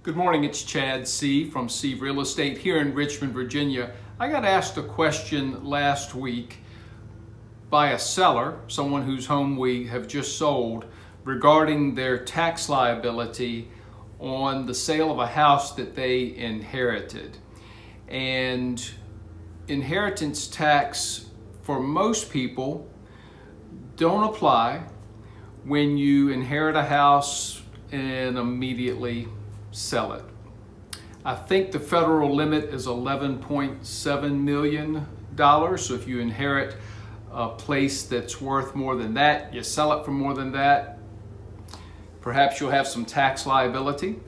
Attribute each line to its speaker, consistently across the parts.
Speaker 1: Good morning, it's Chad C. from C Real Estate here in Richmond, Virginia. I got asked a question last week by a seller, someone whose home we have just sold, regarding their tax liability on the sale of a house that they inherited. And inheritance tax for most people don't apply when you inherit a house and immediately sell it. I think the federal limit is $11.7 million. So if you inherit a place that's worth more than that, you sell it for more than that, perhaps you'll have some tax liability.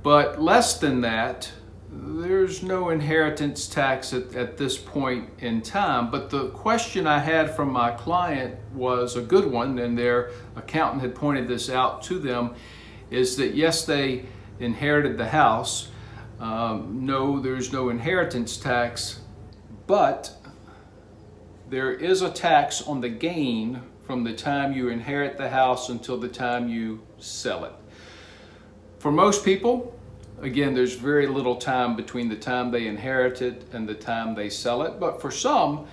Speaker 1: But less than that, there's no inheritance tax at this point in time. But the question I had from my client was a good one, and their accountant had pointed this out to them, is that yes, they inherited the house. No, there's no inheritance tax, but there is a tax on the gain from the time you inherit the house until the time you sell it. For most people, again, there's very little time between the time they inherit it and the time they sell it, but for some,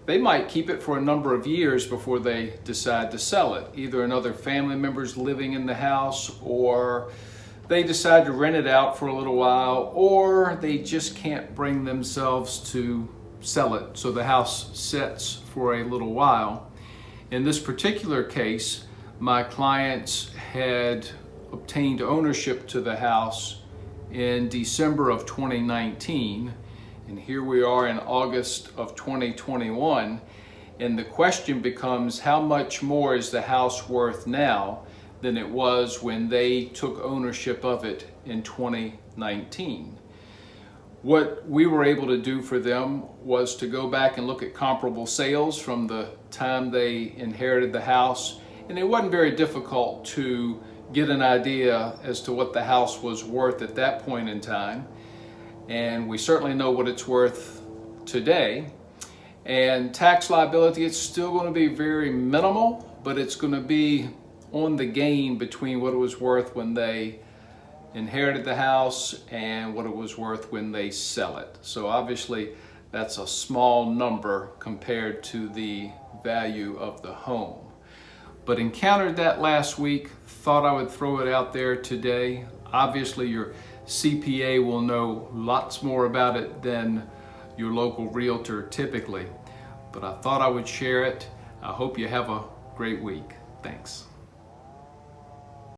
Speaker 1: they might keep it for a number of years before they decide to sell it. Either another family member's living in the house, or they decide to rent it out for a little while, or they just can't bring themselves to sell it, so the house sits for a little while. In this particular case, my clients had obtained ownership to the house in December of 2019, and here we are in August of 2021, and the question becomes, how much more is the house worth now than it was when they took ownership of it in 2019. What we were able to do for them was to go back and look at comparable sales from the time they inherited the house, and it wasn't very difficult to get an idea as to what the house was worth at that point in time, and we certainly know what it's worth today. And tax liability, it's still going to be very minimal, but it's going to be on the gain between what it was worth when they inherited the house and what it was worth when they sell it. So obviously that's a small number compared to the value of the home. But encountered that last week, thought I would throw it out there today. Obviously your CPA will know lots more about it than your local realtor typically, but I thought I would share it. I hope you have a great week. Thanks.